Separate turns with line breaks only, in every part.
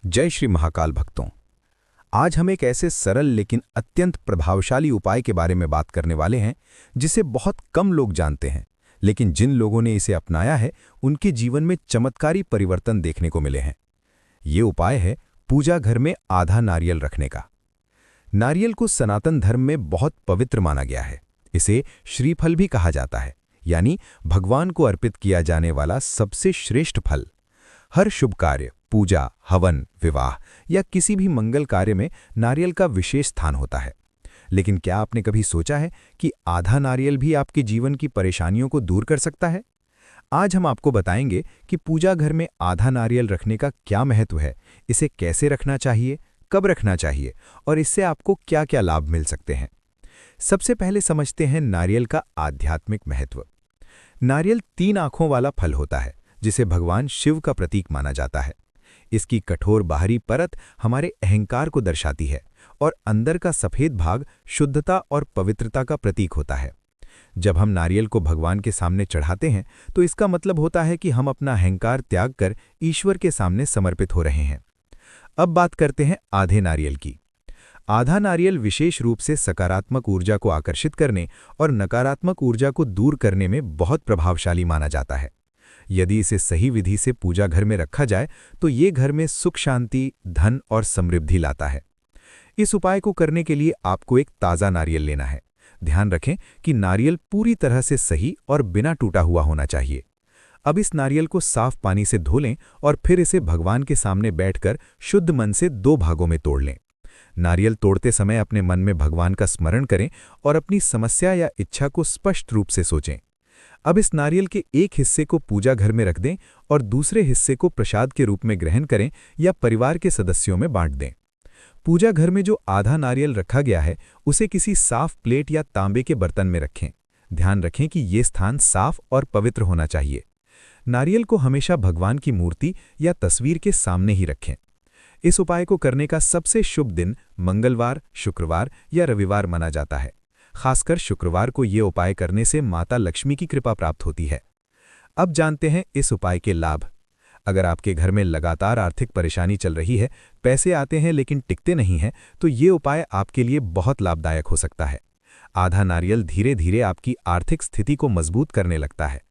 जय श्री महाकाल भक्तों। आज हम एक ऐसे सरल लेकिन अत्यंत प्रभावशाली उपाय के बारे में बात करने वाले हैं जिसे बहुत कम लोग जानते हैं, लेकिन जिन लोगों ने इसे अपनाया है उनके जीवन में चमत्कारी परिवर्तन देखने को मिले हैं। ये उपाय है पूजा घर में आधा नारियल रखने का। नारियल को सनातन धर्म में बहुत पवित्र माना गया है। इसे श्रीफल भी कहा जाता है, यानी भगवान को अर्पित किया जाने वाला सबसे श्रेष्ठ फल। हर शुभ कार्य, पूजा, हवन, विवाह या किसी भी मंगल कार्य में नारियल का विशेष स्थान होता है। लेकिन क्या आपने कभी सोचा है कि आधा नारियल भी आपके जीवन की परेशानियों को दूर कर सकता है? आज हम आपको बताएंगे कि पूजा घर में आधा नारियल रखने का क्या महत्व है, इसे कैसे रखना चाहिए, कब रखना चाहिए और इससे आपको क्या क्या लाभ मिल सकते हैं। सबसे पहले समझते हैं नारियल का आध्यात्मिक महत्व। नारियल 3 आंखों वाला फल होता है जिसे भगवान शिव का प्रतीक माना जाता है। इसकी कठोर बाहरी परत हमारे अहंकार को दर्शाती है और अंदर का सफेद भाग शुद्धता और पवित्रता का प्रतीक होता है। जब हम नारियल को भगवान के सामने चढ़ाते हैं तो इसका मतलब होता है कि हम अपना अहंकार त्याग कर ईश्वर के सामने समर्पित हो रहे हैं। अब बात करते हैं आधे नारियल की। आधा नारियल विशेष रूप से सकारात्मक ऊर्जा को आकर्षित करने और नकारात्मक ऊर्जा को दूर करने में बहुत प्रभावशाली माना जाता है। यदि इसे सही विधि से पूजा घर में रखा जाए तो ये घर में सुख, शांति, धन और समृद्धि लाता है। इस उपाय को करने के लिए आपको एक ताज़ा नारियल लेना है। ध्यान रखें कि नारियल पूरी तरह से सही और बिना टूटा हुआ होना चाहिए। अब इस नारियल को साफ पानी से धो लें और फिर इसे भगवान के सामने बैठकर शुद्ध मन से 2 भागों में तोड़ लें। नारियल तोड़ते समय अपने मन में भगवान का स्मरण करें और अपनी समस्या या इच्छा को स्पष्ट रूप से सोचें। अब इस नारियल के एक हिस्से को पूजा घर में रख दें और दूसरे हिस्से को प्रसाद के रूप में ग्रहण करें या परिवार के सदस्यों में बांट दें। पूजा घर में जो आधा नारियल रखा गया है उसे किसी साफ प्लेट या तांबे के बर्तन में रखें। ध्यान रखें कि ये स्थान साफ और पवित्र होना चाहिए। नारियल को हमेशा भगवान की मूर्ति या तस्वीर के सामने ही रखें। इस उपाय को करने का सबसे शुभ दिन मंगलवार, शुक्रवार या रविवार माना जाता है। खासकर शुक्रवार को ये उपाय करने से माता लक्ष्मी की कृपा प्राप्त होती है। अब जानते हैं इस उपाय के लाभ। अगर आपके घर में लगातार आर्थिक परेशानी चल रही है, पैसे आते हैं लेकिन टिकते नहीं हैं, तो ये उपाय आपके लिए बहुत लाभदायक हो सकता है। आधा नारियल धीरे धीरे आपकी आर्थिक स्थिति को मजबूत करने लगता है।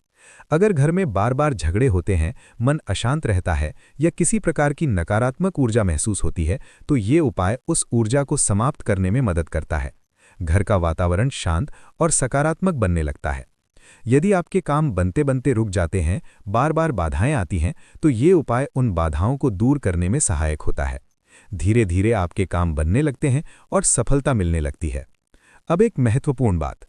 अगर घर में बार बार झगड़े होते हैं, मन अशांत रहता है या किसी प्रकार की नकारात्मक ऊर्जा महसूस होती है, तो ये उपाय उस ऊर्जा को समाप्त करने में मदद करता है। घर का वातावरण शांत और सकारात्मक बनने लगता है। यदि आपके काम बनते बनते रुक जाते हैं, बार बार बाधाएं आती हैं, तो ये उपाय उन बाधाओं को दूर करने में सहायक होता है। धीरे धीरे आपके काम बनने लगते हैं और सफलता मिलने लगती है। अब एक महत्वपूर्ण बात,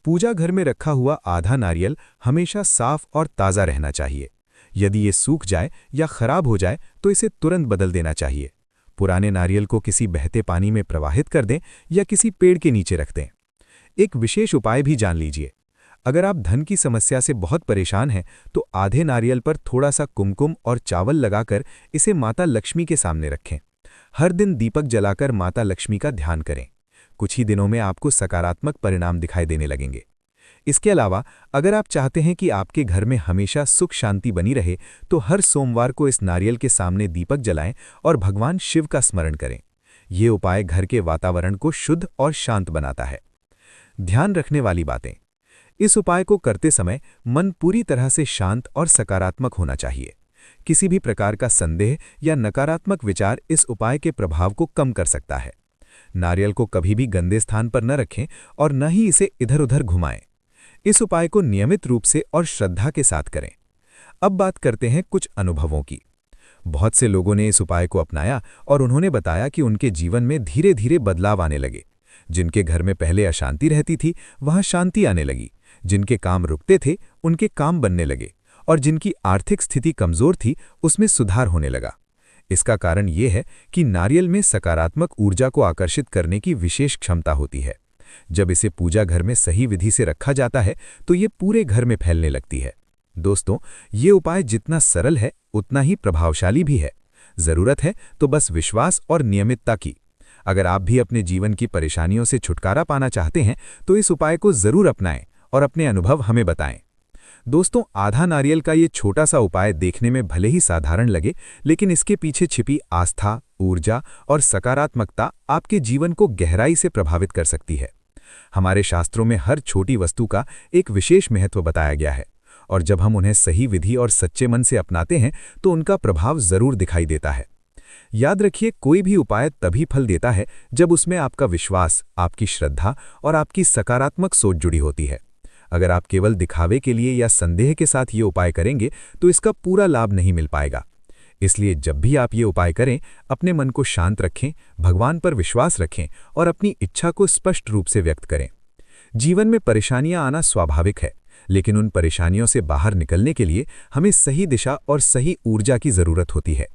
पूजा घर में रखा हुआ आधा नारियल हमेशा साफ और ताज़ा रहना चाहिए। यदि ये सूख जाए या खराब हो जाए तो इसे तुरंत बदल देना चाहिए। पुराने नारियल को किसी बहते पानी में प्रवाहित कर दें या किसी पेड़ के नीचे रख दें। एक विशेष उपाय भी जान लीजिए। अगर आप धन की समस्या से बहुत परेशान हैं तो आधे नारियल पर थोड़ा सा कुमकुम और चावल लगाकर इसे माता लक्ष्मी के सामने रखें। हर दिन दीपक जलाकर माता लक्ष्मी का ध्यान करें। कुछ ही दिनों में आपको सकारात्मक परिणाम दिखाई देने लगेंगे। इसके अलावा अगर आप चाहते हैं कि आपके घर में हमेशा सुख शांति बनी रहे तो हर सोमवार को इस नारियल के सामने दीपक जलाएं और भगवान शिव का स्मरण करें। ये उपाय घर के वातावरण को शुद्ध और शांत बनाता है। ध्यान रखने वाली बातें, इस उपाय को करते समय मन पूरी तरह से शांत और सकारात्मक होना चाहिए। किसी भी प्रकार का संदेह या नकारात्मक विचार इस उपाय के प्रभाव को कम कर सकता है। नारियल को कभी भी गंदे स्थान पर न रखें और न ही इसे इधर उधर घुमाएं। इस उपाय को नियमित रूप से और श्रद्धा के साथ करें। अब बात करते हैं कुछ अनुभवों की। बहुत से लोगों ने इस उपाय को अपनाया और उन्होंने बताया कि उनके जीवन में धीरे धीरे बदलाव आने लगे। जिनके घर में पहले अशांति रहती थी वहां शांति आने लगी। जिनके काम रुकते थे उनके काम बनने लगे और जिनकी आर्थिक स्थिति कमजोर थी उसमें सुधार होने लगा। इसका कारण ये है कि नारियल में सकारात्मक ऊर्जा को आकर्षित करने की विशेष क्षमता होती है। जब इसे पूजा घर में सही विधि से रखा जाता है तो ये पूरे घर में फैलने लगती है। दोस्तों, ये उपाय जितना सरल है उतना ही प्रभावशाली भी है। जरूरत है तो बस विश्वास और नियमितता की। अगर आप भी अपने जीवन की परेशानियों से छुटकारा पाना चाहते हैं तो इस उपाय को जरूर अपनाएं और अपने अनुभव हमें बताएं। दोस्तों, आधा नारियल का ये छोटा सा उपाय देखने में भले ही साधारण लगे, लेकिन इसके पीछे छिपी आस्था, ऊर्जा और सकारात्मकता आपके जीवन को गहराई से प्रभावित कर सकती है। हमारे शास्त्रों में हर छोटी वस्तु का एक विशेष महत्व बताया गया है, और जब हम उन्हें सही विधि और सच्चे मन से अपनाते हैं तो उनका प्रभाव जरूर दिखाई देता है। याद रखिए, कोई भी उपाय तभी फल देता है जब उसमें आपका विश्वास, आपकी श्रद्धा और आपकी सकारात्मक सोच जुड़ी होती है। अगर आप केवल दिखावे के लिए या संदेह के साथ ये उपाय करेंगे तो इसका पूरा लाभ नहीं मिल पाएगा। इसलिए जब भी आप ये उपाय करें, अपने मन को शांत रखें, भगवान पर विश्वास रखें और अपनी इच्छा को स्पष्ट रूप से व्यक्त करें। जीवन में परेशानियां आना स्वाभाविक है, लेकिन उन परेशानियों से बाहर निकलने के लिए हमें सही दिशा और सही ऊर्जा की जरूरत होती है।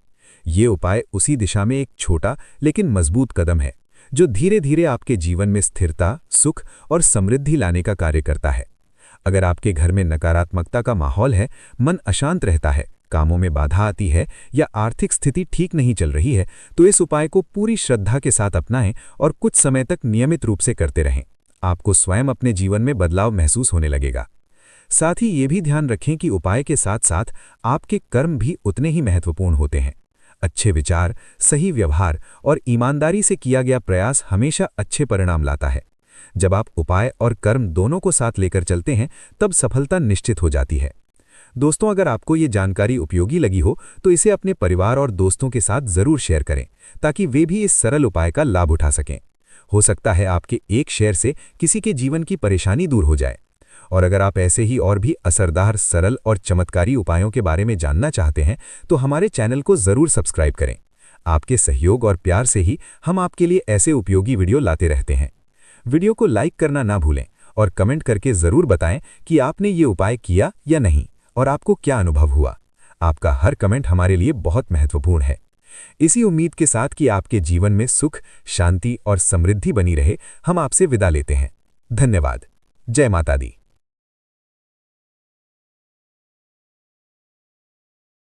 ये उपाय उसी दिशा में एक छोटा लेकिन मजबूत कदम है, जो धीरे धीरे आपके जीवन में स्थिरता, सुख और समृद्धि लाने का कार्य करता है। अगर आपके घर में नकारात्मकता का माहौल है, मन अशांत रहता है, कामों में बाधा आती है या आर्थिक स्थिति ठीक नहीं चल रही है, तो इस उपाय को पूरी श्रद्धा के साथ अपनाएं और कुछ समय तक नियमित रूप से करते रहें। आपको स्वयं अपने जीवन में बदलाव महसूस होने लगेगा। साथ ही ये भी ध्यान रखें कि उपाय के साथ साथ आपके कर्म भी उतने ही महत्वपूर्ण होते हैं। अच्छे विचार, सही व्यवहार और ईमानदारी से किया गया प्रयास हमेशा अच्छे परिणाम लाता है। जब आप उपाय और कर्म दोनों को साथ लेकर चलते हैं, तब सफलता निश्चित हो जाती है। दोस्तों, अगर आपको ये जानकारी उपयोगी लगी हो तो इसे अपने परिवार और दोस्तों के साथ जरूर शेयर करें, ताकि वे भी इस सरल उपाय का लाभ उठा सकें। हो सकता है आपके एक शेयर से किसी के जीवन की परेशानी दूर हो जाए। और अगर आप ऐसे ही और भी असरदार, सरल और चमत्कारी उपायों के बारे में जानना चाहते हैं तो हमारे चैनल को जरूर सब्सक्राइब करें। आपके सहयोग और प्यार से ही हम आपके लिए ऐसे उपयोगी वीडियो लाते रहते हैं। वीडियो को लाइक करना ना भूलें और कमेंट करके जरूर बताएं कि आपने ये उपाय किया या नहीं और आपको क्या अनुभव हुआ। आपका हर कमेंट हमारे लिए बहुत महत्वपूर्ण है। इसी उम्मीद के साथ कि आपके जीवन में सुख, शांति और समृद्धि बनी रहे, हम आपसे विदा लेते हैं। धन्यवाद। जय माता दी।